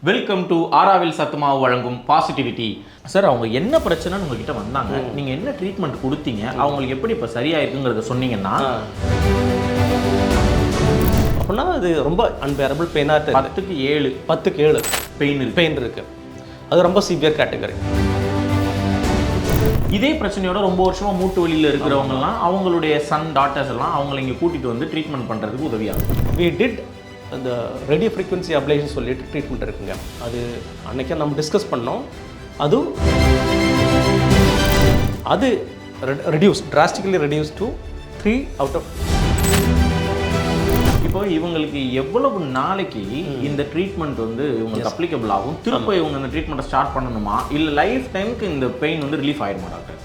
Welcome to Aaravil சத்துமாவு வழங்கும் positivity. Sir, அவங்க என்ன பிரச்சனைன்னு உங்ககிட்ட வந்தாங்க, நீங்க என்ன ட்ரீட்மெண்ட் கொடுத்தீங்க, அவங்களுக்கு எப்படி இப்போ சரியாயிருக்குங்கிறத சொன்னீங்கன்னா அப்படின்னா அது ரொம்ப அன்பேரபிள் பெயினாக இருக்குது. 10க்கு 7 பெயின் இருக்குது. அது ரொம்ப சிவியர் கேட்டகரி. இதே பிரச்சனையோட ரொம்ப வருஷமா மூட்டு வலியில் இருக்கிறவங்கலாம் அவங்களுடைய சன் டாட்டர்ஸ் எல்லாம் அவங்களை இங்கே கூட்டிட்டு வந்து ட்ரீட்மெண்ட் பண்ணுறதுக்கு உதவியாகும். வி டிட் அந்த ரேடியோ ஃப்ரீக்வன்சி அப்ளேஷன் சொல்லிட்டு ட்ரீட்மெண்ட் இருக்குங்க. அது அன்றைக்கி நம்ம டிஸ்கஸ் பண்ணோம். அது drastically reduce to 3 out of. இப்போ இவங்களுக்கு எவ்வளவு நாளைக்கு இந்த ட்ரீட்மெண்ட் வந்து இவங்களுக்கு அப்ளிகபிள் ஆகும்? திரும்ப இவங்க இந்த ட்ரீட்மெண்ட்டை ஸ்டார்ட் பண்ணணுமா, இல்லை லைஃப் டைமுக்கு இந்த பெயின் வந்து ரிலீஃப் ஆகிடுமா டாக்டர்?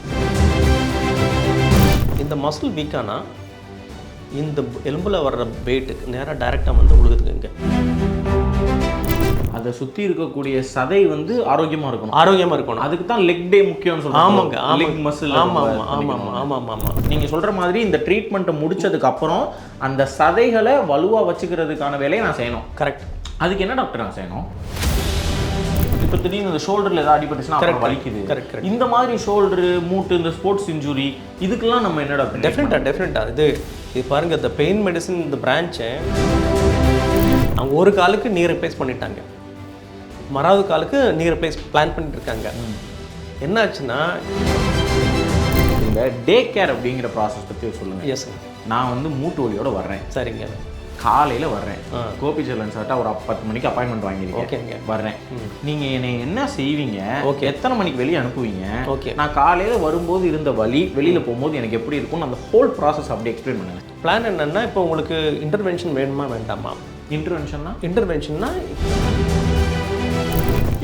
இந்த மசில் வீக்கானா இந்த எலும்பில் வர்ற வெயிட்டுக்கு நேராக டைரெக்டாக வந்து உழுகுதுங்க. அதை சுற்றி இருக்கக்கூடிய சதை வந்து ஆரோக்கியமாக இருக்கணும். அதுக்கு தான் லெக் டே முக்கியம்னு சொல்லுவாங்க. ஆமாங்க, லெக் மசில். ஆமாம். நீங்கள் சொல்கிற மாதிரி இந்த ட்ரீட்மெண்ட்டை முடிச்சதுக்கு அப்புறம் அந்த சதைகளை வலுவாக வச்சுக்கிறதுக்கான வேலையை நான் செய்யணும். கரெக்ட். அதுக்கு என்ன டாக்டர் நான் செய்யணும்? இப்போ திடீர்னு இந்த ஷோல்டரில் ஏதாவது அடிபட்டுச்சுன்னா அப்புறம் வலிக்குது. கரெக்ட். இந்த மாதிரி ஷோல்டரு, மூட்டு, இந்த ஸ்போர்ட்ஸ் இன்ஜுரி, இதுக்கெல்லாம் நம்ம என்ன டாக்டர்? டெஃபினட்டாக இது பாருங்கள், இந்த பெயின் மெடிசன் இந்த பிரான்ச்சை அவங்க ஒரு காலுக்கு நீ ரிப்ளேஸ் பண்ணிட்டாங்க, மறாவது காலுக்கு நீ ரிப்ளேஸ் பிளான் பண்ணிட்டு இருக்காங்க. என்ன ஆச்சுன்னா இந்த டே கேர் அப்படிங்கிற ப்ராசஸ் பற்றி சொல்லுங்கள். எஸ், நான் வந்து மூட்டு வலியோடு வர்றேன். சரிங்க. காலையில் வர்றேன். கோபிச்செல்வன் சார்ட்ட ஒரு 10 மணிக்கு அப்பாயின்மெண்ட் வாங்கியிருக்கேன். ஓகேங்க. வர்றேன். நீங்கள் என்னை என்ன செய்வீங்க? ஓகே. எத்தனை மணிக்கு வெளியே அனுப்புவீங்க? ஓகே. நான் காலையில் வரும்போது இருந்த வலி, வெளியில் போகும்போது எனக்கு எப்படி இருக்கும்னு அந்த ஹோல் ப்ராசஸ் அப்படி எக்ஸ்பிளைன் பண்ணுங்கள். பிளான் என்னென்னா, இப்போ உங்களுக்கு இன்டர்வென்ஷன் வேணுமா வேண்டாமா? இன்டர்வென்ஷன்னா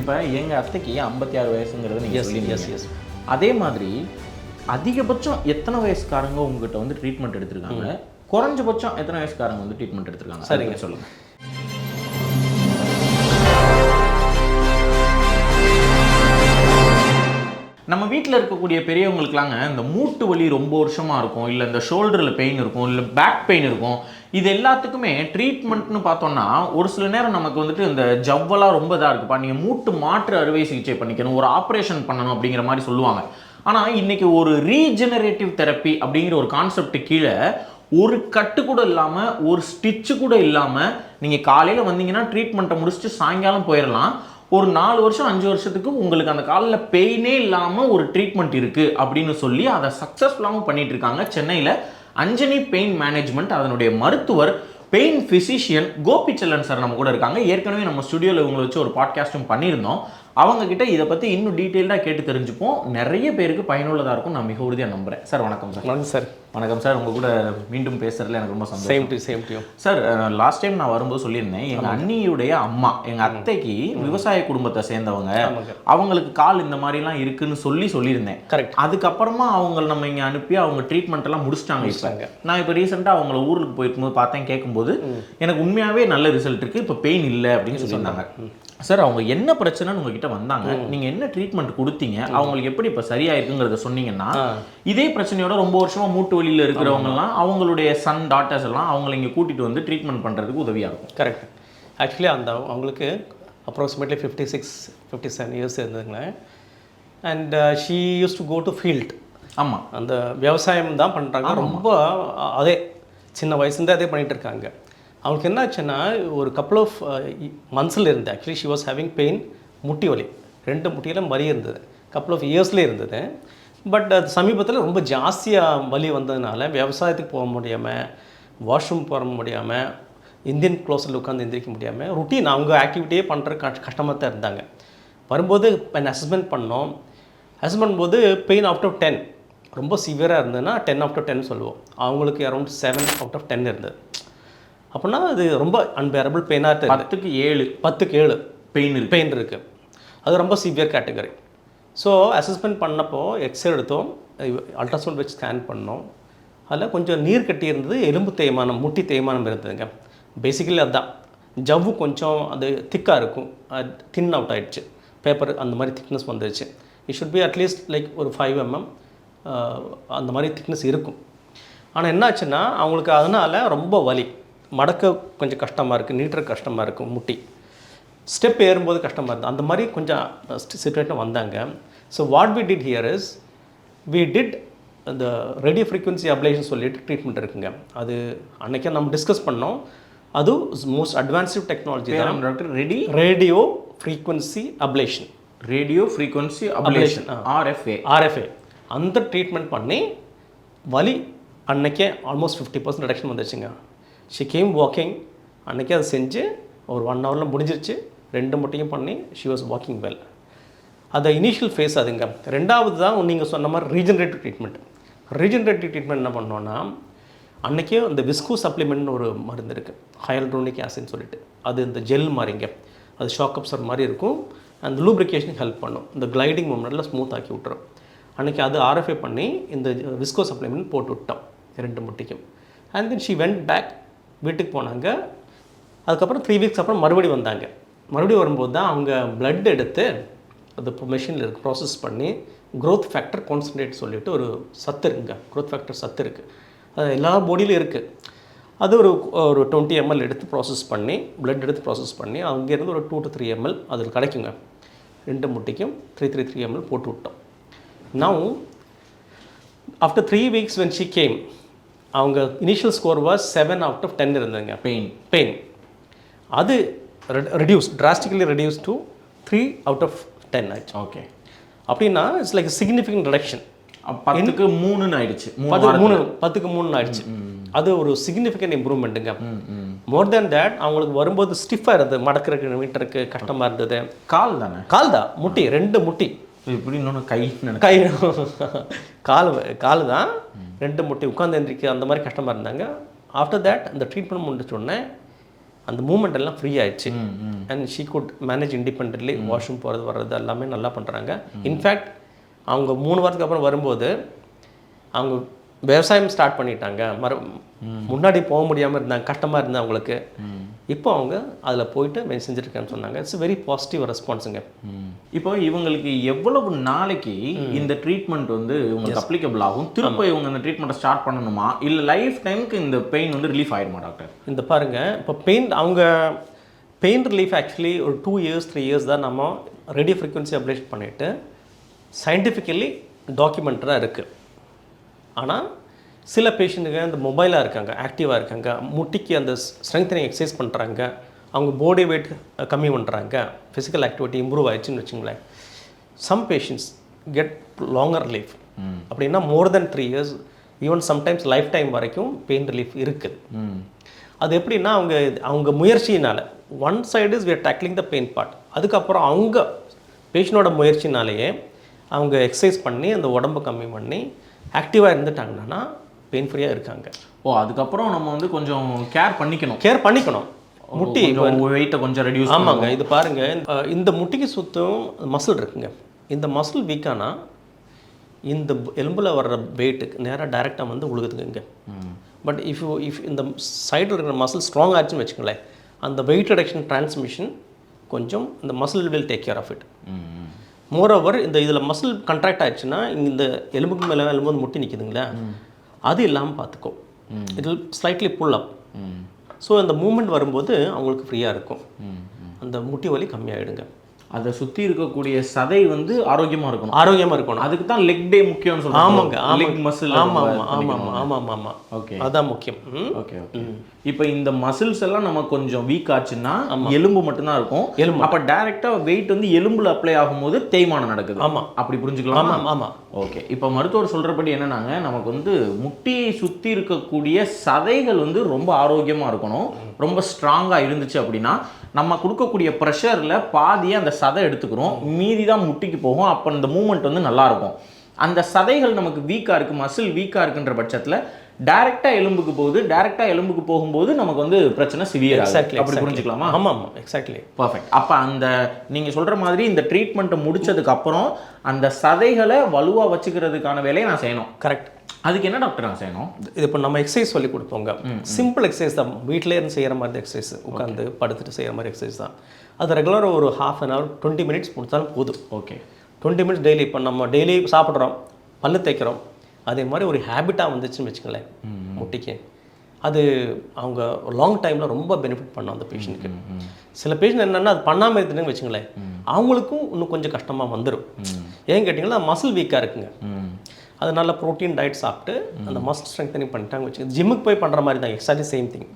இப்போ எங்கள் அத்தைக்கு 56 வயசுங்கிறது நீங்கள் சொல்லுங்க. எஸ். அதே மாதிரி அதிகபட்சம் எத்தனை வயசுக்காரங்க உங்ககிட்ட வந்து ட்ரீட்மெண்ட் எடுத்திருக்காங்க, குறைஞ்சபட்சம் எத்தனை வயசுக்காரங்க வந்து ட்ரீட்மெண்ட் எடுத்திருக்காங்க? சரிங்க, சொல்லுங்கள். நம்ம வீட்டில் இருக்கக்கூடிய பெரியவங்களுக்குலாங்க இந்த மூட்டு வலி ரொம்ப வருஷமாக இருக்கும், இல்லை இந்த ஷோல்டரில் பெயின் இருக்கும், இல்லை பேக் பெயின் இருக்கும். இது எல்லாத்துக்குமே ட்ரீட்மெண்ட்னு பார்த்தோம்னா ஒரு சில நேரம் நமக்கு வந்துட்டு இந்த ஜவ்வெல்லாம் ரொம்ப இதாக இருக்குப்பா, நீங்கள் மூட்டு மாற்று அறுவை சிகிச்சை பண்ணிக்கணும், ஒரு ஆப்ரேஷன் பண்ணணும் அப்படிங்கிற மாதிரி சொல்லுவாங்க. ஆனால் இன்றைக்கி ஒரு ரீஜெனரேட்டிவ் தெரப்பி அப்படிங்கிற ஒரு கான்செப்ட் கீழே ஒரு கட்டு கூட இல்லாமல், ஒரு ஸ்டிச்சு கூட இல்லாமல் நீங்கள் காலையில் வந்தீங்கன்னா ட்ரீட்மெண்ட்டை முடிச்சுட்டு சாயங்காலம் போயிடலாம். ஒரு 4 வருஷம் 5 வருஷத்துக்கு உங்களுக்கு அந்த காலில் பெயினே இல்லாமல் ஒரு ட்ரீட்மெண்ட் இருக்குது அப்படின்னு சொல்லி அதை சக்ஸஸ்ஃபுல்லாகவும் பண்ணிகிட்டு இருக்காங்க. சென்னையில் அஞ்சனி பெயின் மேனேஜ்மெண்ட் அதனுடைய மருத்துவர் பெயின் ஃபிசிஷியன் கோபிச்செல்லன் சார் நம்ம கூட இருக்காங்க. ஏற்கனவே நம்ம ஸ்டுடியோவில் இவங்களை வச்சு ஒரு பாட்காஸ்ட்டும் பண்ணியிருந்தோம். அவங்கக்கிட்ட இதை பற்றி இன்னும் டீட்டெயில்டாக கேட்டு தெரிஞ்சுப்போம். நிறைய பேருக்கு பயனுள்ளதாக இருக்கும் நான் மிக உறுதியாக நம்புகிறேன். சார் வணக்கம் சார். வணக்கம் சார். உங்கள் கூட மீண்டும் பேசுகிறதுல எனக்கு ரொம்ப சந்தோஷம். Same to sir, last time நான் வரும்போது சொல்லியிருந்தேன், எங்கள் அண்ணியுடைய அம்மா, எங்கள் அத்தைக்கு விவசாய குடும்பத்தை சேர்ந்தவங்க, அவங்களுக்கு கால் இந்த மாதிரிலாம் இருக்குன்னு சொல்லியிருந்தேன். கரெக்ட். அதுக்கப்புறமா அவங்க நம்ம இங்கே அனுப்பி அவங்க ட்ரீட்மெண்ட் எல்லாம் முடிச்சிட்டாங்க. நான் இப்போ ரீசெண்டாக அவங்கள ஊருக்கு போயிருக்கும்போது பார்த்தேன், கேட்கும்போது எனக்கு உண்மையாகவே நல்ல ரிசல்ட் இருக்குது, இப்போ பெயின் இல்லை அப்படின்னு சொல்லியிருந்தாங்க. சார், அவங்க என்ன பிரச்சனைன்னு உங்ககிட்ட வந்தாங்க, நீங்கள் என்ன ட்ரீட்மெண்ட் கொடுத்தீங்க, அவங்களுக்கு எப்படி இப்போ சரியாயிருக்குங்கிறத சொன்னீங்கன்னா இதே பிரச்சனையோட ரொம்ப வருஷமாக மூட்டு வலியில் இருக்கிறவங்கலாம் அவங்களுடைய சன் டாட்டர்ஸ் எல்லாம் அவங்களை இங்கே கூட்டிகிட்டு வந்து ட்ரீட்மெண்ட் பண்ணுறதுக்கு உதவியாக இருக்கும். கரெக்ட். ஆக்சுவலி அவங்களுக்கு அப்ராக்சிமேட்லி 56-57 இயர்ஸ் இருந்ததுங்களேன். And she use to go to field. ஆமாம், அந்த விவசாயம் தான் பண்ணுறாங்க. ரொம்ப அதே சின்ன வயசுலேருந்து அதே பண்ணிகிட்டு இருக்காங்க. அவங்களுக்கு என்ன ஆச்சுன்னா ஒரு கப்புள் ஆஃப் மந்த்ஸில் இருந்து actually she was having pain, முட்டி வலி, 2 முட்டியிலும் வலி இருந்தது, கப்புள் ஆஃப் இயர்ஸ்லேயே இருந்தது. பட் அது சமீபத்தில் ரொம்ப ஜாஸ்தியாக வலி வந்ததுனால விவசாயத்துக்கு போக முடியாமல், வாஷ்ரூம் போக முடியாமல், இந்தியன் க்ளோஸில் உட்காந்து எந்திரிக்க முடியாமல், ருட்டீன் அவங்க ஆக்டிவிட்டியே பண்ணுற கஷ்டமாக தான் இருந்தாங்க. வரும்போது அசஸ்மெண்ட் பண்ணோம். அசஸ்மெண்ட் போது பெயின் அவுட் ஆஃப் 10 ரொம்ப சிவியராக இருந்ததுன்னா 10 out of 10 சொல்லுவோம். அவங்களுக்கு அரௌண்ட் 7 out of 10 இருந்தது. அப்படின்னா அது ரொம்ப அன்பேரபிள் பெயினாக இருக்குது. 10க்கு 7 பெயின் இருக்குது. அது ரொம்ப சிவியர் கேட்டகரி. ஸோ அசஸ்மெண்ட் பண்ணப்போ எக்ஸ்ரே எடுத்தோம், அல்ட்ராசவுண்ட் வச்சு ஸ்கேன் பண்ணோம். அதில் கொஞ்சம் நீர் கட்டி இருந்தது, எலும்பு தேய்மானம், முட்டி தேய்மானம் இருந்ததுங்க. பேசிக்கலி அதுதான். ஜவ்வு கொஞ்சம் அது திக்காக இருக்கும், தின் அவுட் ஆகிடுச்சு, பேப்பர் அந்த மாதிரி திக்னஸ் வந்துடுச்சு. It should be at least like ஒரு 5 mm அந்த மாதிரி திக்னஸ் இருக்கும். ஆனால் என்ன ஆச்சுன்னா அவங்களுக்கு அதனால் ரொம்ப வலி, மடக்க கொஞ்சம் கஷ்டமாக இருக்குது, நீட்டுற கஷ்டமாக இருக்கும் முட்டி. ஸ்டெப் ஏறும்போது கஷ்டமாக இருந்தது. அந்த மாதிரி கொஞ்சம் சிச்சுவேஷன் வந்தாங்க. So what we did here is we did அந்த ரேடியோ ஃப்ரீக்வன்சி அப்ளேஷன் சொல்லிட்டு ட்ரீட்மெண்ட் இருக்குங்க. அது அன்றைக்கே நம்ம டிஸ்கஸ் பண்ணோம். அது மோஸ்ட் அட்வான்ஸ்டு டெக்னாலஜி தான் doctor. Radio frequency ablation. Radio frequency ablation, RFA. அந்த ட்ரீட்மெண்ட் பண்ணி வலி அன்னைக்கே ஆல்மோஸ்ட் 50% ரிடக்ஷன் வந்துச்சுங்க. She came walking. அன்றைக்கே அதை செஞ்சு ஒரு 1 ஹவரில் முடிஞ்சிருச்சு. 2 முட்டையும் பண்ணி ஷி வாஸ் வாக்கிங் வெல். அது இனிஷியல் ஃபேஸ் அதுங்க. ரெண்டாவது தான் நீங்கள் சொன்ன மாதிரி ரீஜெனரேட்டிவ் ட்ரீட்மெண்ட். ரீஜெனரேட்டிவ் ட்ரீட்மெண்ட் என்ன பண்ணோன்னா, அன்றைக்கே இந்த விஸ்கோ சப்ளிமெண்ட்னு ஒரு மருந்து இருக்குது, ஹையல்ட்ரோனிக் ஆசிட்னு சொல்லிட்டு. அது இந்த ஜெல் மாதிரிங்க. அது ஷாக் அப்சர் மாதிரி இருக்கும். அந்த லூப்ரிகேஷனுக்கு ஹெல்ப் பண்ணும். இந்த கிளைடிங் மூமெண்ட்டில் ஸ்மூத் ஆக்கி விட்டுரும். அன்றைக்கி அது ஆர்எஃப்ஏ பண்ணி இந்த விஸ்கோ சப்ளிமெண்ட் போட்டு விட்டோம் 2 முட்டைக்கும். And then she went back. வீட்டுக்கு போனாங்க. அதுக்கப்புறம் 3 வீக்ஸ் அப்புறம் மறுபடியும் வந்தாங்க. மறுபடியும் வரும்போது தான் அவங்க பிளட் எடுத்து அது மெஷினில் இருக்குது, ப்ராசஸ் பண்ணி க்ரோத் ஃபேக்டர் கான்சன்ட்ரேட் சொல்லிவிட்டு ஒரு சத்து இருக்குங்க. க்ரோத் ஃபேக்டர் சத்து இருக்குது. அது எல்லா பாடியிலும் இருக்குது. அது ஒரு 20 ml எடுத்து ப்ராசஸ் பண்ணி, பிளட் எடுத்து ப்ராசஸ் பண்ணி அங்கேருந்து ஒரு 2 to 3 ml அதில் கிடைக்குங்க. 2 முட்டைக்கும் 3 ml போட்டு விட்டோம். Now after 3 weeks when she came, அவங்க initial score was 7 out of 10 இருந்ததுங்க. பெயின் அது drastically reduced to 3 out of 10 ஆச்சு. ஓகே. அப்படின்னா இட்ஸ் லைக் சிக்னிஃபிகண்ட் ரிடக்ஷன். 10க்கு 3 ஆயிடுச்சு. 10க்கு 3 ஆயிடுச்சு. அது ஒரு சிக்னிஃபிகண்ட் இம்ப்ரூவ்மெண்ட்டுங்க. மோர் தேன் தேட் அவங்களுக்கு வரும்போது ஸ்டிஃபாக இருந்தது, மடக்கிறதுக்கு மீட்டருக்கு கஷ்டமாக இருந்தது. கால் தானே? கால் தான். முட்டி 2 முட்டி. இப்படி இன்னொன்று கை கால் தான் 2 முட்டி. உட்காந்து எந்திரிக்க அந்த மாதிரி கஷ்டமாக இருந்தாங்க. ஆஃப்டர் தேட் அந்த ட்ரீட்மெண்ட் முடிச்சோடனே அந்த மூமெண்ட் எல்லாம் ஃப்ரீ ஆயிடுச்சு. And she good manage independently. Washroom போகிறது வர்றது எல்லாமே நல்லா பண்ணுறாங்க. இன்ஃபேக்ட் அவங்க 3 வாரத்துக்கு அப்புறம் வரும்போது அவங்க விவசாயம் ஸ்டார்ட் பண்ணிட்டாங்க. முன்னாடி போக முடியாமல் இருந்தாங்க, கஷ்டமாக இருந்தாங்க அவங்களுக்கு. இப்போ அவங்க அதில் போயிட்டு செஞ்சுருக்கேன்னு சொன்னாங்க. இட்ஸ் வெரி பாசிட்டிவ் ரெஸ்பான்ஸுங்க. இப்போ இவங்களுக்கு எவ்வளவு நாளைக்கு இந்த ட்ரீட்மெண்ட் வந்து இவங்களுக்கு அப்ளிகபிள் ஆகும்? திரும்ப இவங்க இந்த ட்ரீட்மெண்ட்டை ஸ்டார்ட் பண்ணணுமா, இல்லை லைஃப் டைமுக்கு இந்த பெயின் வந்து ரிலீஃப் ஆகிடுமா டாக்டர்? இந்த பாருங்கள், இப்போ பெயின் ரிலீஃப் ஆக்சுவலி ஒரு 2 years 3 years தான் நம்ம ரேடியோ ஃப்ரீக்வன்சி அப்ளேஷன் பண்ணிவிட்டு சயின்டிஃபிக்கலி டாக்குமெண்ட்டாக இருக்குது. ஆனால் சில பேஷண்ட்டுங்க இந்த மொபைலாக இருக்காங்க, ஆக்டிவாக இருக்காங்க, முட்டிக்கு அந்த ஸ்ட்ரெங்தனிங் எக்ஸசைஸ் பண்ணுறாங்க, அவங்க பாடி வெயிட் கம்மி பண்ணுறாங்க, ஃபிசிக்கல் ஆக்டிவிட்டி இம்ப்ரூவ் ஆயிடுச்சுன்னு வச்சுங்களேன். Some patients get longer relief. அப்படின்னா more then 3 years, even sometimes life time வரைக்கும் பெயின் ரிலீஃப் இருக்குது. அது எப்படின்னா அவங்க முயற்சியினால், one side is we are tackling the pain part. அதுக்கப்புறம் அவங்க பேஷண்டோட முயற்சினாலேயே அவங்க எக்ஸசைஸ் பண்ணி அந்த உடம்பை கம்மி பண்ணி ஆக்டிவாக இருந்துட்டாங்கன்னா பெயின் ஃப்ரீயாக இருக்காங்க. அதுக்கப்புறம் நம்ம வந்து கொஞ்சம் கேர் பண்ணிக்கணும். முட்டி வெயிட்டை கொஞ்சம் ரெடியூஸ். ஆமாங்க. இது பாருங்கள், இந்த முட்டிக்கு சுற்றும் மசில் இருக்குங்க. இந்த மசில் வீக்கானா இந்த எலும்பில் வர்ற வெயிட்டுக்கு நேராக டைரெக்டாக வந்து உழுகுதுங்க. பட் இஃப் இந்த சைடில் இருக்கிற மசில் ஸ்ட்ராங் ஆச்சுன்னு வச்சுக்கோங்களேன், அந்த வெயிட் ரிடக்ஷன் டிரான்ஸ்மிஷன் கொஞ்சம் இந்த muscle will take care of it. Moreover இதில் மசில் கண்ட்ராக்ட் ஆயிடுச்சுன்னா இந்த எலும்புக்கு மேலே எலும்போது முட்டி நிற்குதுங்களா, அது இல்லாமல் பார்த்துக்கோ. It will slightly pull up. So அந்த மூமெண்ட் வரும்போது அவங்களுக்கு ஃப்ரீயாக இருக்கும். அந்த முட்டி வலி கம்மியாகிடுங்க. அதை சுற்றி இருக்கக்கூடிய சதை வந்து ஆரோக்கியமாக இருக்கணும். அதுக்கு தான் லெக் டே முக்கியம்னு சொல்லுவாங்க. ஆமாங்க. Leg muscle. ஆமாம். ஓகே, அதான் முக்கியம். ஓகே. இப்போ இந்த மசில்ஸ் எல்லாம் நம்ம கொஞ்சம் வீக் ஆச்சுன்னா எலும்பு மட்டும்தான் இருக்கும். அப்போ டைரெக்டாக வெயிட் வந்து எலும்புல அப்ளை ஆகும்போது தேய்மானம் நடக்குது. ஆமாம், அப்படி புரிஞ்சுக்கலாம். ஆமாம். ஓகே. இப்போ மருத்துவர் சொல்கிறபடி என்னன்னாங்க, நமக்கு வந்து முட்டியை சுற்றி இருக்கக்கூடிய சதைகள் வந்து ரொம்ப ஆரோக்கியமாக இருக்கணும். ரொம்ப ஸ்ட்ராங்காக இருந்துச்சு அப்படின்னா நம்ம கொடுக்கக்கூடிய ப்ரெஷரில் பாதியை அந்த சதை எடுத்துக்கிறோம், மீதி தான் முட்டிக்கு போகும். அப்போ இந்த மூமெண்ட் வந்து நல்லாயிருக்கும். அந்த சதைகள் நமக்கு வீக்காக இருக்குது, மசில் வீக்காக இருக்குன்ற பட்சத்தில் டைரெக்டாக எலும்புக்கு போகுது. டைரெக்டாக எலும்புக்கு போகும்போது நமக்கு வந்து பிரச்சனை சிவியர். அப்படி புரிஞ்சுக்கலாமா? ஆமாம், எக்ஸாக்ட்லி, பர்ஃபெக்ட். அப்போ அந்த நீங்கள் சொல்கிற மாதிரி இந்த ட்ரீட்மெண்ட்டை முடிச்சதுக்கப்புறம் அந்த சதைகளை வலுவாக வச்சுக்கிறதுக்கான வேலையை நான் செய்யணும். கரெக்ட். அதுக்கு என்ன டாக்டர் நான் செய்யணும்? இது இப்போ நம்ம எக்ஸசைஸ் சொல்லி கொடுப்போங்க. சிம்பிள் எக்ஸசைஸ் தான், வீட்டிலே இருந்து செய்கிற மாதிரி எக்ஸசைஸ், உட்காந்து படுத்துட்டு செய்கிற மாதிரி எக்ஸசைஸ் தான். அது ரெகுலராக ஒரு 1/2 hour 20 minutes முடித்தாலும் போதும். ஓகே. 20 minutes daily. இப்போ நம்ம டெய்லி சாப்பிட்றோம், பல்லு தேய்க்கிறோம், அதே மாதிரி ஒரு ஹேபிட்டாக வந்துச்சுன்னு வச்சுக்கங்களேன் முட்டிக்கு, அது அவங்க லாங் டைமில் ரொம்ப பெனிஃபிட் பண்ணோம் அந்த பேஷண்ட்டுக்கு. சில பேஷண்ட் என்னென்னா அது பண்ணாமல் இருக்குதுன்னு வச்சுங்களேன், அவங்களுக்கும் இன்னும் கொஞ்சம் கஷ்டமாக வந்துடும். ஏன் கேட்டிங்கன்னா மசில் வீக்காக இருக்குங்க. அது நல்ல ப்ரோட்டீன் டயட் சாப்பிட்டு அந்த மசில் ஸ்ட்ரெங்தனிங் பண்ணிட்டாங்க வச்சு ஜிம்முக்கு போய் பண்ணுற மாதிரி தான் எக்ஸாக்ட்லி சேம் திங்.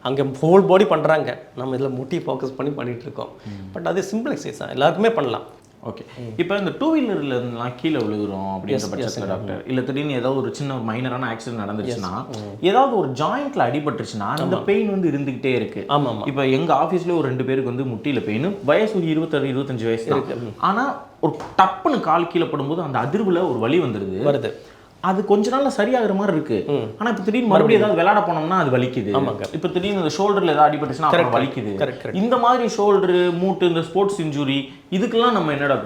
அங்கே ஹோல் பாடி பண்ணுறாங்க, நம்ம இதில் முட்டி ஃபோக்கஸ் பண்ணி பண்ணிகிட்டு இருக்கோம். பட் அது சிம்பிள் எக்ஸசைஸ் தான், எல்லாருக்குமே பண்ணலாம். ஓகே. இப்போ இந்த டூ வீலர்ல இருந்துலாம் கீழே விழுகிறோம் அப்படின்ற பட்சத்தில் டாக்டர், இல்லை திடீர்னு ஏதாவது ஒரு சின்ன மைனரான ஆக்சிடென்ட் நடந்துச்சுன்னா, ஏதாவது ஒரு ஜாயிண்ட்ல அடிபட்டுருச்சுன்னா அந்த பெயின் வந்து இருந்துகிட்டே இருக்கு. ஆமாம். இப்போ எங்க ஆஃபீஸ்லேயே ஒரு 2 பேருக்கு வந்து முட்டியில பெயின், வயசு ஒரு 26-25 வயசு இருக்கு. ஆனால் ஒரு டப்புன்னு கால் கீழே படும்போது அந்த அதிர்வுல ஒரு வலி வருது. அது கொஞ்ச நாள்ல சரியாகிற மாதிரி இருக்கு. ஆனா இப்ப திடீர்னு மறுபடியும் ஏதாவது விளையாட போனோம்னா அது வலிக்குது. இப்ப திடீர்னு இந்த ஷோல்டர்ல ஏதாவது அடிபட்டுச்சுன்னா அப்புறம் வலிக்குது. இந்த மாதிரி ஷோல்டர், மூட்டு, இந்த ஸ்போர்ட்ஸ் இன்ஜுரி இதுக்கெல்லாம் நம்ம என்னடா?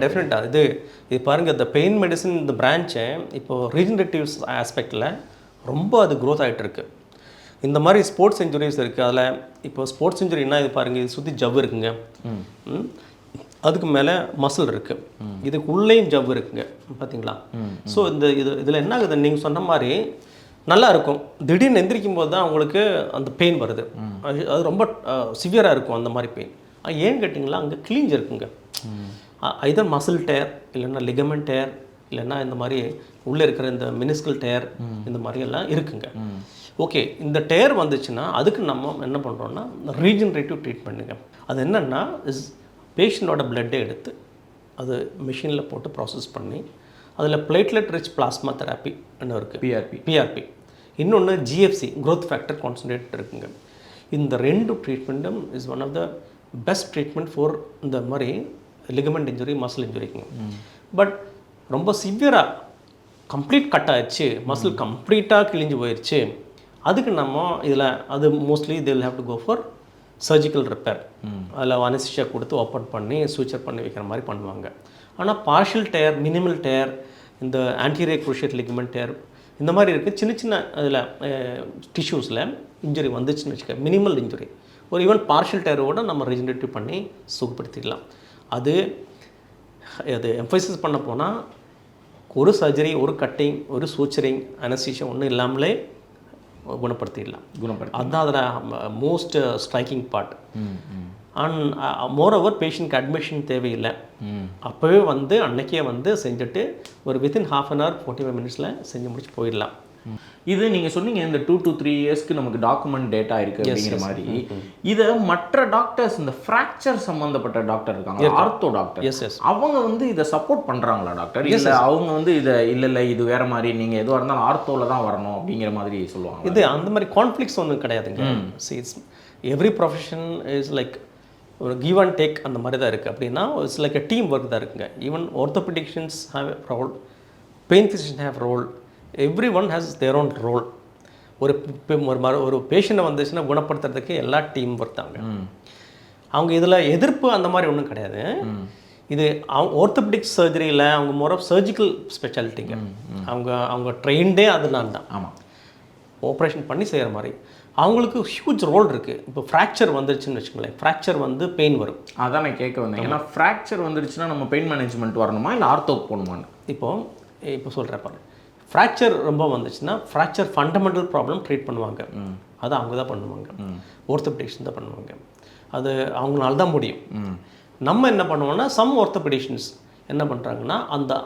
டெஃபினட்டா இது பாருங்க, இந்த பெயின் மெடிசன் இந்த பிரான்ச்சை இப்போ ரீஜெனரேட்டிவ் ஆஸ்பெக்டில் ரொம்ப அது க்ரோத் ஆகிட்டு இருக்கு. இந்த மாதிரி ஸ்போர்ட்ஸ் இன்ஜுரிஸ் இருக்குது. அதில் இப்போ ஸ்போர்ட்ஸ் இன்ஜுரினா இது பாருங்கள், இது சுற்றி ஜவ்வு இருக்குங்க, அதுக்கு மேலே மசில் இருக்குது, இதுக்கு உள்ளேயும் ஜவ்வு இருக்குங்க, பார்த்தீங்களா? ஸோ இதில் என்ன ஆகுது, நீங்கள் சொன்ன மாதிரி நல்லா இருக்கும், திடீர்னு எந்திரிக்கும் போது தான் அவங்களுக்கு அந்த பெயின் வருது. அது ரொம்ப சிவியராக இருக்கும் அந்த மாதிரி பெயின். ஏன்னு கேட்டிங்களா, அங்கே கிளீஞ்ச் இருக்குங்க. ஐதர் மசில் டேர், இல்லைன்னா லிகமெண்ட் டேர், இல்லைன்னா இந்த மாதிரி உள்ளே இருக்கிற இந்த மினிஸ்கல் டேர், இந்த மாதிரியெல்லாம் இருக்குங்க. ஓகே, இந்த டேர் வந்துச்சுன்னா அதுக்கு நம்ம என்ன பண்ணுறோன்னா ரீஜெனரேட்டிவ் ட்ரீட்மெண்ட்டுங்க. அது என்னென்னா பேஷண்ட்டோட பிளட்டை எடுத்து அது மிஷினில் போட்டு ப்ராசஸ் பண்ணி அதில் பிளேட்லெட் ரிச் பிளாஸ்மா தெராப்பி என்ன இருக்குது, பிஆர்பி, இன்னொன்று ஜிஎஃப்சி, க்ரோத் ஃபேக்டர் கான்சன்ட்ரேட் இருக்குங்க. இந்த 2 ட்ரீட்மெண்ட்டும் is one of the best treatment for இந்த மாதிரி லிகமெண்ட் இன்ஜுரி, மசில் இன்ஜுரிக்குங்க. பட் ரொம்ப சிவியராக கம்ப்ளீட் கட் ஆயிடுச்சு, மசில் கம்ப்ளீட்டாக கிழிஞ்சு போயிடுச்சு, அதுக்கு நம்ம இதில் அது mostly they will have to go for surgical repair. அதில் அனஸ்தீசியா கொடுத்து ஓப்பன் பண்ணி சூச்சர் பண்ணி வைக்கிற மாதிரி பண்ணுவாங்க. ஆனால் பார்ஷியல் டேர், மினிமல் டேர், இந்த ஆன்டீரியர் குரூஷியேட் லிகமெண்ட் டேர், இந்த மாதிரி இருக்குது சின்ன சின்ன அதில் டிஷ்யூஸில் இன்ஜுரி வந்துச்சுன்னு வச்சுக்க, மினிமல் இன்ஜுரி, ஒரு ஈவன் பார்ஷியல் டேரோட நம்ம ரீஜெனரேட்டிவ் பண்ணி சுகப்படுத்திடலாம். அது எம்ஃபைசிஸ் பண்ண போனால் ஒரு சர்ஜரி, ஒரு கட்டிங், ஒரு சூச்சரிங், அனஸ்தீசியா ஒன்றும் இல்லாமலே குணப்படுத்திடலாம். அதுதான் அதில் most striking part. And moreover பேஷண்ட்க்கு அட்மிஷன் தேவையில்லை, அப்போவே வந்து அன்னைக்கே வந்து செஞ்சுட்டு ஒரு வித்தின் ½ hour 45 minutes செஞ்சு முடிச்சு போயிடலாம். இது நீங்கள் சொன்னீங்க இந்த 2 to 3 yearsக்கு நமக்கு டாக்குமெண்ட் டேட்டா இருக்குது அப்படிங்கிற மாதிரி. இதை மற்ற டாக்டர்ஸ், இந்த ஃப்ராக்சர் சம்மந்தப்பட்ட டாக்டர் இருக்காங்க, ஆர்த்தோ டாக்டர், அவங்க வந்து இதை சப்போர்ட் பண்ணுறாங்களா டாக்டர்? இல்லை அவங்க வந்து இதை இல்லை இது வேற மாதிரி, நீங்கள் எதுவாக இருந்தாலும் ஆர்த்தோவில் தான் வரணும் அப்படிங்கிற மாதிரி சொல்லுவாங்க. இது அந்த மாதிரி கான்ஃப்ளிக்ஸ் ஒன்றும் கிடையாதுங்க. எவ்ரி ப்ரொஃபஷன் இஸ் லைக் ஒரு கிவ் அண்ட் டேக் அந்த மாதிரி தான் இருக்குது. அப்படின்னா it's like a team work தான் இருக்குங்க. Even orthopaedicians have role, pain physician have role, every one has their own role. ஒரு பேஷண்ட்டை வந்துச்சுன்னா குணப்படுத்துறதுக்கு எல்லா டீம் ஒர்க் தாங்க. அவங்க இதில் எதிர்ப்பு அந்த மாதிரி ஒன்றும் கிடையாது. இது ஆர்த்தோபெடிக் சர்ஜரியில் அவங்க மோர் ஆஃப் சர்ஜிக்கல் ஸ்பெஷாலிட்டிங்க. அவங்க ட்ரெயின்டே அதனால தான். ஆமாம், ஆப்ரேஷன் பண்ணி செய்கிற மாதிரி அவங்களுக்கு ஹியூஜ் ரோல் இருக்குது. இப்போ ஃப்ராக்சர் வந்துருச்சுன்னு வச்சுக்கோங்களேன், ஃப்ராக்சர் வந்து பெயின் வரும். அதான் நான் கேட்க வந்தேன். ஏன்னா ஃப்ராக்சர் வந்துருச்சுன்னா நம்ம பெயின் மேனேஜ்மெண்ட் வரணுமா இல்லை ஆர்த்தோக்கு போகணுமான்னு இப்போ சொல்கிறேன் பாரு. ஃப்ராக்சர் ரொம்ப வந்துச்சுன்னா ஃப்ராக்சர் ஃபண்டமெண்டல் ப்ராப்ளம் ட்ரீட் பண்ணுவாங்க, அதை அவங்க தான் பண்ணுவாங்க, ஆர்த்தோபெடிஷியன் தான் பண்ணுவாங்க, அது அவங்களால தான் முடியும். நம்ம என்ன பண்ணுவோம்னா சம் ஆர்த்தோபெடிஷியன்ஸ் என்ன பண்ணுறாங்கன்னா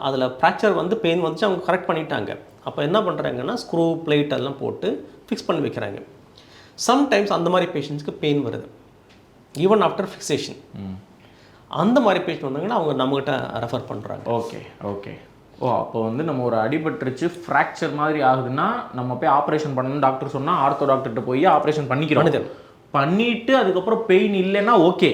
அதில் ஃப்ராக்சர் வந்து பெயின் வந்துச்சு, அவங்க கரெக்ட் பண்ணிட்டாங்க. அப்போ என்ன பண்ணுறாங்கன்னா ஸ்க்ரூ பிளேட் எல்லாம் போட்டு ஃபிக்ஸ் பண்ணி வைக்கிறாங்க. சம்டைம்ஸ் அந்த மாதிரி பேஷண்ட்ஸ்க்கு பெயின் வருது ஈவன் ஆஃப்டர் ஃபிக்ஸேஷன். அந்த மாதிரி பேஷண்ட் வந்தாங்கன்னா அவங்க நம்மகிட்ட ரெஃபர் பண்ணுறாங்க. ஓகே. அப்போ வந்து நம்ம ஒரு அடிபட்டுருச்சு, ஃப்ராக்சர் மாதிரி ஆகுதுன்னா நம்ம போய் ஆப்ரேஷன் பண்ணணும்னு டாக்டர் சொன்னால் ஆர்த்தோ டாக்டர்கிட்ட போய் ஆப்ரேஷன் பண்ணிட்டு அதுக்கப்புறம் பெயின் இல்லைன்னா ஓகே.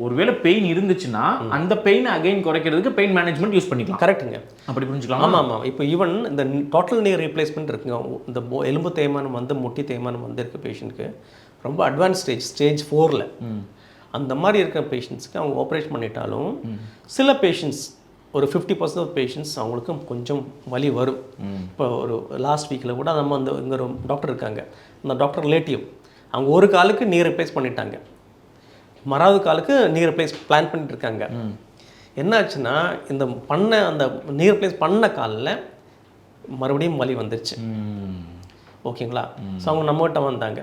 ஒருவேளை பெயின் இருந்துச்சுன்னா அந்த பெயின் அகைன் குறைக்கிறதுக்கு பெயின் மேனேஜ்மெண்ட் யூஸ் பண்ணிக்கலாம். கரெக்டுங்க, அப்படி புரிஞ்சுக்கலாம். ஆமாம். இப்போ ஈவன் இந்த டோட்டல் நீ ரீப்ளேஸ்மெண்ட் இருக்குங்க. இந்த எலும்பு தேய்மானம் வந்து முட்டி தேய்மானம் வந்து இருக்க பேஷண்ட்க்கு ரொம்ப அட்வான்ஸ் ஸ்டேஜ் 4ல் அந்த மாதிரி இருக்கிற பேஷண்ட்ஸ்க்கு அவங்க ஆப்ரேஷன் பண்ணிட்டாலும் சில பேஷண்ட்ஸ் ஒரு 50% ஆஃப் பேஷண்ட்ஸ் அவங்களுக்கு கொஞ்சம் வலி வரும். இப்போ ஒரு லாஸ்ட் வீக்கில் கூட நம்ம இங்கே ஒரு டாக்டர் இருக்காங்க, அந்த டாக்டர் ரிலேட்டிவ், அவங்க ஒரு காலுக்கு நீ ரிப்ளேஸ் பண்ணிட்டாங்க, மறாவது காலுக்கு நீ ரிப்ளேஸ் பிளான் பண்ணிட்டு இருக்காங்க. என்ன ஆச்சுன்னா அந்த நீ ரிப்ளேஸ் பண்ண காலில் மறுபடியும் வலி வந்துருச்சு. ஓகேங்களா. ஸோ அவங்க நம்மகிட்ட வந்தாங்க,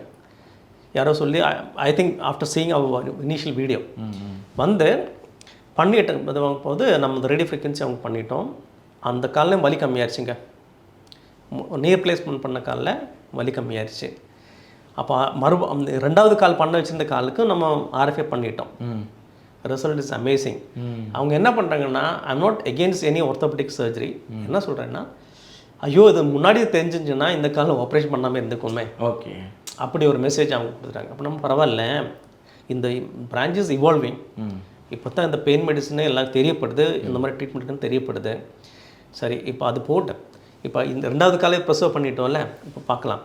யாரோ சொல்லி I think after seeing our initial video வந்து பண்ணிட்டு போது நம்ம ரேடியோ ஃப்ரீக்வன்சி அவங்க பண்ணிட்டோம். அந்த காலில் வலி கம்மியாயிருச்சுங்க. நீ ரிப்ளேஸ்மெண்ட் பண்ண காலில் வலி கம்மியாயிருச்சு. அப்போ அந்த 2வது கால் பண்ண வச்சிருந்த காலுக்கு நம்ம ஆர்எஃப்ஏ பண்ணிட்டோம். Result is amazing. அவங்க என்ன பண்ணுறாங்கன்னா, I'm not against any orthopaedic surgery. என்ன சொல்கிறேன்னா, ஐயோ இது முன்னாடி தெரிஞ்சிச்சுன்னா இந்த காலம் ஆப்ரேஷன் பண்ணாமல் இருந்துக்குமே. ஓகே, அப்படி ஒரு மெசேஜ் அவங்க கொடுத்துட்டாங்க. அப்போ நம்ம பரவாயில்ல, இந்த பிரான்ச்சஸ் இவால்விங். இப்போ தான் இந்த பெயின் மெடிசனே எல்லாம் தெரியப்படுது, இந்த மாதிரி ட்ரீட்மெண்ட்டுன்னு தெரியப்படுது. சரி, இப்போ அது போட்டு இப்போ இந்த 2வது காலை ப்ரெசர்வ் பண்ணிட்டோம்ல, இப்போ பார்க்கலாம்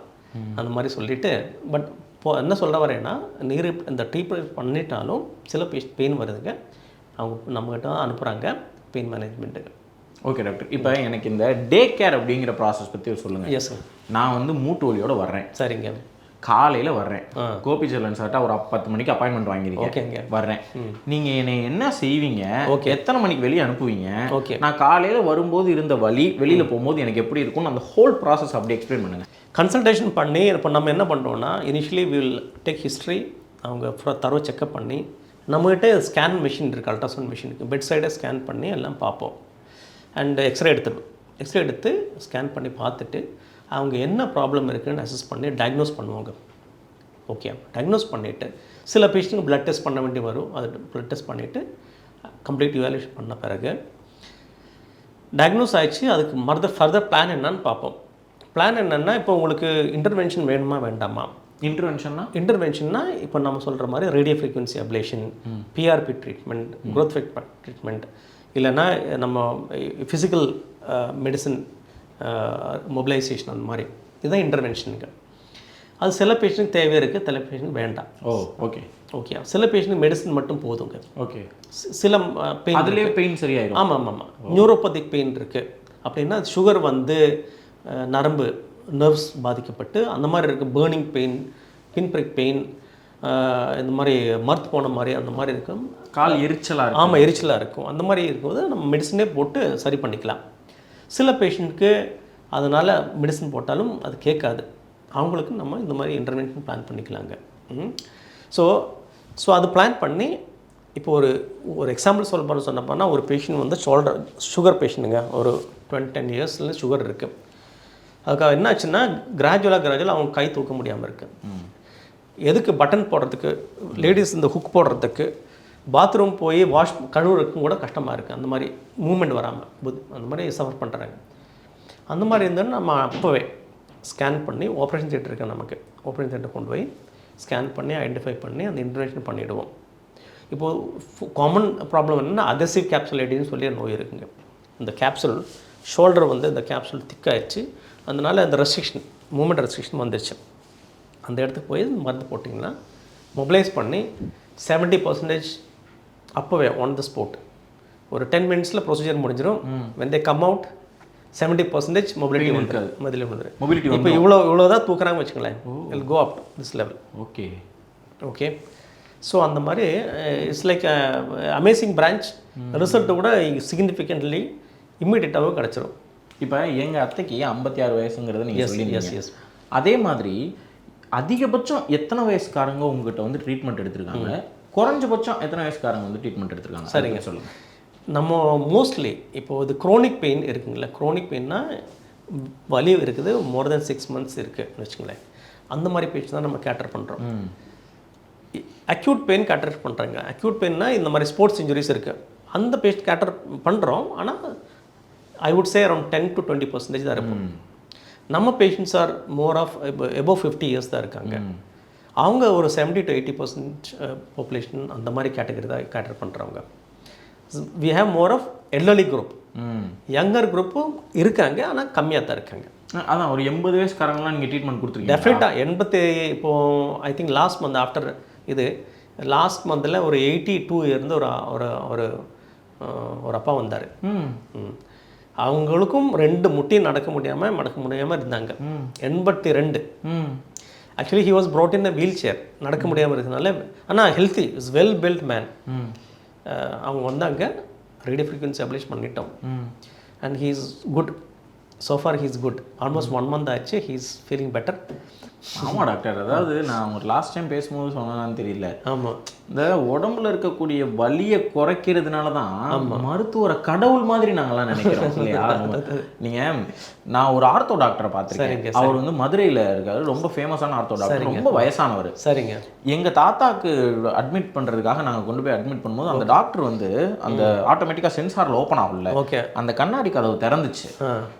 அந்த மாதிரி சொல்லிவிட்டு. பட் இப்போ என்ன சொல்ல வரேன்னா, நீர் இந்த ட்ரீட்மெண்ட் பண்ணிட்டாலும் சில பெயின் வருதுங்க. அவங்க நம்மகிட்ட தான் அனுப்புகிறாங்க பெயின் மேனேஜ்மெண்ட்டுக்கு. ஓகே டாக்டர், இப்போ எனக்கு இந்த டே கேர் அப்படிங்கிற ப்ராசஸ் பற்றி சொல்லுங்கள். Yes sir. நான் வந்து மூட்டு வலியோடு வர்றேன். சரிங்க. காலையில் வர்றேன், கோபிச்செல்வன் சார்ட்ட ஒரு 10 மணிக்கு அப்பாயின்மெண்ட் வாங்கியிருக்கேன். ஓகேங்க. வர்றேன், நீங்கள் என்னை என்ன செய்வீங்க, ஓகே, எத்தனை மணிக்கு வெளியே அனுப்புவீங்க, ஓகே, நான் காலையில் வரும்போது இருந்த வலி வெளியில் போகும்போது எனக்கு எப்படி இருக்கும்னு அந்த ஹோல் ப்ராசஸ் அப்படி எக்ஸ்பிளைன் பண்ணுங்கள். கன்சல்டேஷன் பண்ணி இப்போ நம்ம என்ன பண்ணுறோன்னா, இனிஷியலி வில் டேக் ஹிஸ்ட்ரி. அவங்க தரவை செக்அப் பண்ணி, நம்மகிட்ட ஸ்கேன் மிஷின் இருக்குது, அல்ட்ராசவுண்ட் மிஷினுக்கு பெட் சைடை ஸ்கேன் பண்ணி எல்லாம் பார்ப்போம். அண்ட் எக்ஸ்ரே எடுத்து ஸ்கேன் பண்ணி பார்த்துட்டு அவங்க என்ன ப்ராப்ளம் இருக்குதுன்னு அசஸ் பண்ணி டயக்னோஸ் பண்ணுவாங்க. ஓகே, டயக்னோஸ் பண்ணிவிட்டு சில பேஷண்ட்டுக்கு ப்ளட் டெஸ்ட் பண்ண வேண்டி வரும். அது ப்ளட் டெஸ்ட் பண்ணிவிட்டு கம்ப்ளீட் இவாலுவேஷன் பண்ண பிறகு டயக்னோஸ் ஆகிடுச்சு. அதுக்கு ஃபர்தர் பிளான் என்னன்னு பார்ப்போம். பிளான் என்னென்னா, இப்போ உங்களுக்கு இன்டர்வென்ஷன் வேணுமா வேண்டாமா. இன்டர்வென்ஷன்னா இப்போ நம்ம சொல்கிற மாதிரி radio frequency ablation, PRP treatment, growth factor treatment, இல்லைன்னா நம்ம ஃபிசிக்கல் மெடிசன் மொபிலைசேஷன், அந்த மாதிரி இதுதான் இன்டர்வென்ஷனுங்க. அது சில பேஷண்ட்டுக்கு தேவை இருக்குது, சில பேஷண்ட்டுக்கு வேண்டாம். Okay okay. சில பேஷண்ட்டுக்கு மெடிசன் மட்டும் போதுங்க. ஓகே. சில பெயின், அதுலேயே பெயின் சரியாயிடும். ஆமாம். நியூரோபதிக் பெயின் இருக்குது அப்படின்னா, சுகர் வந்து நரம்பு நர்வ்ஸ் பாதிக்கப்பட்டு அந்த மாதிரி இருக்குது. பேர்னிங் பெயின், பின்பிரிக் பெயின், இந்த மாதிரி மர்த்து போன மாதிரி அந்த மாதிரி இருக்கும். கால் எரிச்சலாக இருக்கும். ஆமாம், எரிச்சலாக இருக்கும். அந்த மாதிரி இருக்கும்போது நம்ம மெடிசனே போட்டு சரி பண்ணிக்கலாம். சில பேஷண்ட்டுக்கு அதனால் மெடிசன் போட்டாலும் அது கேட்காது. அவங்களுக்கு நம்ம இந்த மாதிரி இன்டர்வென்ஷன் பிளான் பண்ணிக்கலாங்க. ஸோ அது பிளான் பண்ணி, இப்போ ஒரு எக்ஸாம்பிள் சொன்னப்போனால், ஒரு பேஷண்ட் வந்து சுகர் பேஷண்ட்டுங்க, ஒரு 10 இயர்ஸ்லேருந்து சுகர் இருக்குது. அதுக்காக என்ன ஆச்சுன்னா, கிராஜுவலாக அவங்க கை தூக்க முடியாமல் இருக்குது. எதுக்கு பட்டன் போடுறதுக்கு, லேடிஸ் இந்த ஹுக் போடுறதுக்கு, பாத்ரூம் போய் கழுவுறதுக்கும் கூட கஷ்டமாக இருக்குது. அந்த மாதிரி மூமெண்ட் வராமல் அந்த மாதிரி சஃபர் பண்ணுறாங்க. அந்த மாதிரி இருந்தாலும் நம்ம அப்போவே ஸ்கேன் பண்ணி, ஆப்ரேஷன் தியேட்டர் இருக்குது நமக்கு, ஆப்ரேஷன் தியேட்டர் கொண்டு போய் ஸ்கேன் பண்ணி ஐடென்டிஃபை பண்ணி அந்த இன்டர்வென்ஷன் பண்ணிவிடுவோம். இப்போது காமன் ப்ராப்ளம் என்னென்னா, அதசிவ் கேப்சுலைட்டின்னு சொல்லி நோய் இருக்குங்க. இந்த கேப்சுல் ஷோல்டர் வந்து இந்த கேப்சுல் திக்காகிடுச்சு. அதனால் அந்த மூமெண்ட் ரெஸ்ட்ரிக்ஷன் வந்துடுச்சு. அந்த இடத்துக்கு போய் மருந்து போட்டிங்கன்னா மொபிலைஸ் பண்ணி 70% அப்போவே ஆன் த ஸ்பாட் ஒரு 10 மினிட்ஸில் ப்ரொசீஜர் முடிஞ்சிடும். when they come out 70% mobility வந்துடும். இப்போ இவ்வளோ தான் தூக்குறாங்க வச்சுங்களேன், I'll go up this level. Okay. So அந்த மாதிரி it's like amazing branch. Result கூட சிக்னிஃபிகண்ட்லி இம்மீடியட்டாகவே கிடச்சிரும். இப்போ எங்கள் அத்தைக்கு 56 வயசுங்கிறத நீங்கள் சொல்லியிருக்கீங்க. அதே மாதிரி அதிகபட்சம் எத்தனை வயசுக்காரங்க உங்ககிட்ட வந்து ட்ரீட்மெண்ட் எடுத்திருக்காங்க, குறைஞ்சபட்சம் எத்தனை வயசுக்காரங்க வந்து ட்ரீட்மெண்ட் எடுத்திருக்காங்க? சரிங்க, சொல்லுங்கள். நம்ம மோஸ்ட்லி இப்போது இது க்ரோனிக் பெயின் இருக்குங்களா, க்ரோனிக் பெயின்னா வலி இருக்குது, மோர் தென் 6 மந்த்ஸ் இருக்குதுன்னு வச்சுங்களேன். அந்த மாதிரி பேஷண்ட் தான் நம்ம கேட்டர் பண்ணுறோம். அக்யூட் பெயின் கேட்டர் பண்ணுறாங்க. அக்யூட் பெயின்னா இந்த மாதிரி ஸ்போர்ட்ஸ் இன்ஜுரிஸ் இருக்குது, அந்த பேஷண்ட் கேட்டர் பண்ணுறோம். ஆனால் I would say around 10 to 20% தான் இருக்கும். நம்ம patients are more of above 50 years தான் இருக்காங்க. அவங்க ஒரு 70 to 80% பாப்புலேஷன் அந்த மாதிரி கேட்டகரி தான் கேட்டர் பண்ணுறவங்க. We have more of elderly group, younger குரூப்பும் இருக்காங்க, ஆனால் கம்மியாக தான் இருக்காங்க. அதான் ஒரு 80 வயசுக்காரங்களாம் நீங்கள் ட்ரீட்மெண்ட் கொடுத்துருக்கீங்க? டெஃபினட்டாக 80. இப்போது I think last month after last மந்தில் ஒரு 82 இருந்து ஒரு அப்பா வந்தார். அவங்களுக்கும் 2 முட்டியும் நடக்க முடியாமல் இருந்தாங்க. 82. Actually he was brought in a wheelchair, நடக்க முடியாமல் இருக்கிறதுனால. ஆனால் healthy, is well built man. அவங்க வந்தாங்க, ரேடியோ ஃப்ரீக்வன்சி அப்ளேஷன் பண்ணிட்டோம். And he is good. So far he's good. Almost 1 month ஆச்சு, ஹீஸ் ஃபீலிங் பெட்டர். ஆமாம் டாக்டர், அதாவது நான் ஒரு லாஸ்ட் டைம் பேசும்போது சொன்னதான்னு தெரியல, ஆமாம், இந்த உடம்புல இருக்கக்கூடிய வலியை குறைக்கிறதுனால தான் மருத்துவரை கடவுள் மாதிரி நாங்களாம் நினைக்கிறோம் இல்லையா? நீங்கள், நான் ஒரு ஆர்த்தோ டாக்டரை பார்த்துருக்கேன். அவர் வந்து மதுரையில் இருக்காரு, ரொம்ப ஃபேமஸான ஆர்த்தோ டாக்டர், ரொம்ப வயசானவர். சரிங்க. எங்கள் தாத்தாக்கு அட்மிட் பண்ணுறதுக்காக நாங்கள் கொண்டு போய் அட்மிட் பண்ணும்போது அந்த டாக்டர் வந்து அந்த ஆட்டோமேட்டிக்காக சென்சாரில் ஓப்பன் ஆகல, ஓகே, அந்த கண்ணாடி கதவு திறந்துச்சு.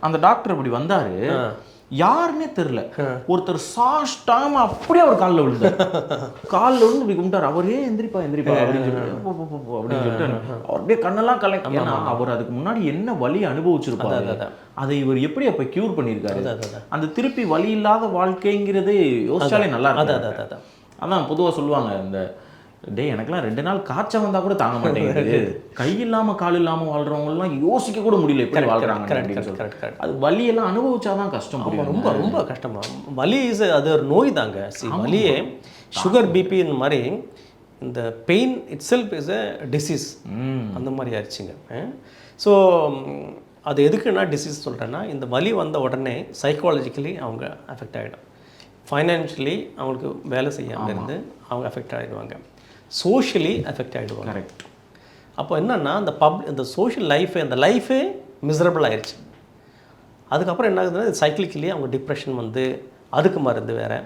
அந்த டாக்டர் இப்படி வந்தார், யாருன்னே தெரியல, ஒருத்தர் சாஷ்டாம அப்படியே அவர் காலில் விழுந்தார். காலில் விழுந்து இப்படி கும்பிட்டார். அவரே எந்திரிப்பா எந்திரிப்பா அப்படின்னு சொல்லிட்டு அவர் அப்படியே கண்ணெல்லாம் கலெக்ட். ஏன்னா அவர் அதுக்கு முன்னாடி என்ன வலி அனுபவிச்சிருப்பாரு, அதை இவர் எப்படி அப்ப கியூர் பண்ணியிருக்காரு. அந்த திருப்பி வலி இல்லாத வாழ்க்கைங்கிறது யோசிச்சாலே நல்லா இருக்கு. அதான் பொதுவாக சொல்லுவாங்க, இந்த டே எனக்குலாம் 2 நாள் காய்ச்சல் வந்தால் கூட தாங்க மாட்டேங்குது, கை இல்லாமல் கால் இல்லாமல் வாழ்கிறவங்கலாம் யோசிக்க கூட முடியல எப்படி வாழ்கிறாங்க அப்படின்னு சொல்லிட்டு. அது வலியெல்லாம் அனுபவிச்சாதான் கஷ்டம். ரொம்ப ரொம்ப கஷ்டமாக. வலி அது ஒரு நோய் தாங்க. வலியே சுகர், பிபி இந்த மாதிரி இந்த pain it self is a disease, அந்த மாதிரி ஆயிடுச்சுங்க. ஸோ அது எதுக்குன்னா டிசீஸ் சொல்கிறேன்னா, இந்த வலி வந்த உடனே சைக்காலஜிக்கலி அவங்க அஃபெக்ட் ஆகிடும், ஃபைனான்ஷியலி அவங்களுக்கு வேலை செய்யாமல் இருந்து அவங்க அஃபெக்ட் ஆகிடுவாங்க, சோஷியலி அஃபெக்ட் ஆகிடுவாங்க. கரெக்ட். அப்போ என்னென்னா இந்த சோஷியல் லைஃபே, அந்த லைஃபே மிசரபிள் ஆயிடுச்சு. அதுக்கப்புறம் என்ன ஆகுதுன்னா சைக்கிளிக்கலி அவங்க டிப்ரெஷன் வந்து, அதுக்கு மருந்து வேறு,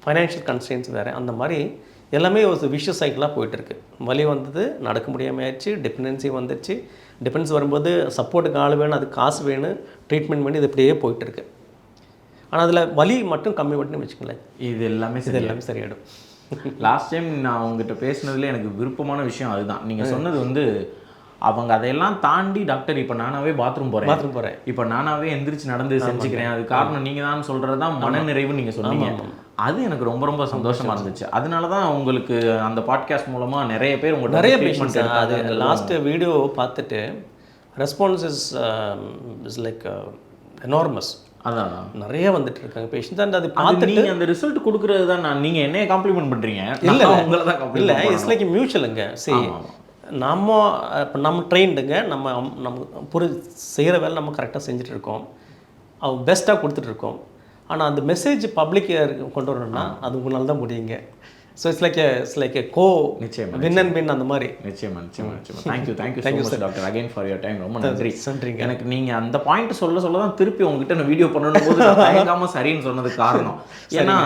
ஃபைனான்ஷியல் கன்ஸ்ட்ரெயின்ஸ் வேறு, அந்த மாதிரி எல்லாமே ஒரு விஷஸ் சைக்கிளாக போயிட்டுருக்கு. வலி வந்தது, நடக்க முடியாமல் ஆயிடுச்சு, டிபெண்டன்சி வந்துடுச்சு, டிபெண்டன்சி வரும்போது சப்போர்ட்டுக்கு ஆள் வேணும், அதுக்கு காசு வேணும், ட்ரீட்மெண்ட் பண்ணி இது இப்படியே போயிட்டுருக்கு. ஆனால் அதில் வலி மட்டும் கம்மி மட்டும் வச்சுக்கங்களேன், இது எல்லாமே சரியாயிடும். லாஸ்ட் டைம் நான் உங்ககிட்ட பேசினதுல எனக்கு விருப்பமான விஷயம் அதுதான். நீங்கள் சொன்னது வந்து அவங்க அதையெல்லாம் தாண்டி டாக்டர் இப்போ நானாவே பாத்ரூம் போகிறேன், இப்போ நானாவே எந்திரிச்சு நடந்து செஞ்சுக்கிறேன், அது காரணம் நீங்கள் தான் சொல்கிறது தான் மனநிறைவு நீங்கள் சொன்னீங்க. அது எனக்கு ரொம்ப ரொம்ப சந்தோஷமாக இருந்துச்சு. அதனால தான் உங்களுக்கு அந்த பாட்காஸ்ட் மூலமாக நிறைய பேர் உங்களுக்கு நிறைய பேஷண்ட்ஸ் அது லாஸ்ட் வீடியோ பார்த்துட்டு ரெஸ்பான்ஸ் இஸ் லைக் எனார்மஸ். அதான் நிறைய வந்துட்டு இருக்காங்க பேஷண்ட்ஸ். அண்ட் அது பார்த்துட்டு அந்த ரிசல்ட் கொடுக்குறது தான். நீங்கள் என்னைய காம்ப்ளிமெண்ட் பண்ணுறீங்க, இல்லை உங்களை தான் இல்லை, இட்ஸ் லைக் மியூச்சுவலுங்க. சரி, நம்ம ட்ரெயின்டுங்க, நம்ம செய்கிற வேலை நம்ம கரெக்டாக செஞ்சுட்ருக்கோம், அவங்க பெஸ்ட்டாக கொடுத்துட்ருக்கோம். ஆனால் அந்த மெசேஜ் பப்ளிக் கொண்டு வரணும்னா அது உங்களால் தான் முடியுங்க. ஸோ இட்ஸ் லைக் எ கோ நிச்சயமாக வின் அண்ட் வின் அந்த மாதிரி. நிச்சயமாக. Thank you so much doctor again for your time. ரொம்ப நன்றிங்க. எனக்கு நீங்கள் அந்த பாயிண்ட் சொல்ல தான் திருப்பி உங்ககிட்ட நான் வீடியோ பண்ணணும் போது தயங்காமல் சரின்னு சொன்னதுக்கு காரணம், ஏன்னா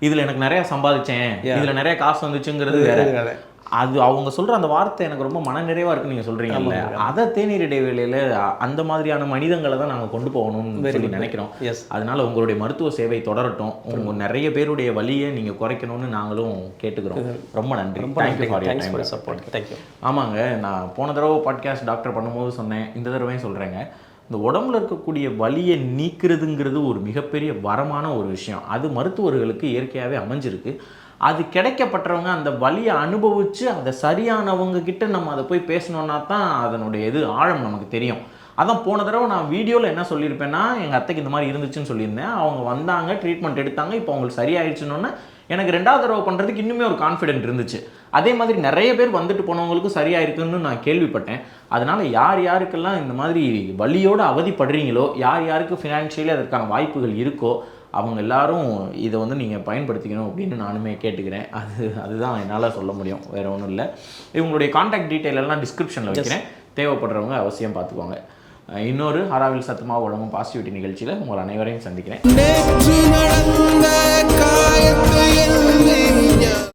இதில் எனக்கு நிறையா சம்பாதிச்சேன், இதில் நிறைய காசு வந்துச்சுங்கிறது வேற. அது அவங்க சொல்கிற அந்த வார்த்தை எனக்கு ரொம்ப மனநிறைவாக இருக்குன்னு நீங்கள் சொல்கிறீங்கல்ல, அதை தேநீர் இடைவேளையில் அந்த மாதிரியான மனிதங்களை தான் நாங்கள் கொண்டு போகணும்னு சொல்லி நினைக்கிறோம். அதனால உங்களுடைய மருத்துவ சேவை தொடரட்டும், உங்கள் நிறைய பேருடைய வலியை நீங்கள் குறைக்கணும்னு நாங்களும் கேட்டுக்கிறோம். ரொம்ப நன்றி. Thank you for your time support. Thank you. ஆமாங்க, நான் போன தடவை பாட்காஸ்ட் டாக்டர் பண்ணும்போது சொன்னேன், இந்த தடவையும் சொல்கிறேங்க, இந்த உடம்புல இருக்கக்கூடிய வலியை நீக்கிறதுங்கிறது ஒரு மிகப்பெரிய வரமான ஒரு விஷயம். அது மருத்துவர்களுக்கு இயற்கையாகவே அமைஞ்சிருக்கு. அது கிடைக்கப்பட்டவங்க அந்த வலியை அனுபவித்து அதை சரியானவங்க கிட்ட நம்ம அதை போய் பேசணுன்னா தான் அதனுடைய ஆழம் நமக்கு தெரியும். அதான் போன தடவை நான் வீடியோவில் என்ன சொல்லியிருப்பேன்னா, எங்கள் அத்தைக்கு இந்த மாதிரி இருந்துச்சுன்னு சொல்லியிருந்தேன். அவங்க வந்தாங்க, ட்ரீட்மெண்ட் எடுத்தாங்க, இப்போ அவங்களுக்கு சரியாயிடுச்சுன்னொன்னே எனக்கு 2வது தடவை பண்ணுறதுக்கு இன்னுமே ஒரு கான்ஃபிடென்ட் இருந்துச்சு. அதே மாதிரி நிறைய பேர் வந்துட்டு போனவங்களுக்கும் சரியாயிருக்குன்னு நான் கேள்விப்பட்டேன். அதனால் யார் யாருக்கெல்லாம் இந்த மாதிரி வலியோடு அவதிப்படுறீங்களோ, யார் யாருக்கு ஃபினான்ஷியலி அதற்கான வாய்ப்புகள் இருக்கோ, அவங்க எல்லாரும் இதை வந்து நீங்கள் பயன்படுத்திக்கணும் அப்படின்னு நானுமே கேட்டுக்கிறேன். அதுதான் என்னால் சொல்ல முடியும், வேறு ஒன்றும் இல்லை. இவங்களுடைய கான்டாக்ட் டீட்டெயில் எல்லாம் டிஸ்கிரிப்ஷனில் வைக்கிறேன், தேவைப்படுறவங்க அவசியம் பார்த்துக்கோங்க. இன்னொரு ஹராவில் சத்துமாவு வழங்கும் பாசிட்டிவிட்டி நிகழ்ச்சியில் உங்கள் அனைவரையும் சந்திக்கிறேன்.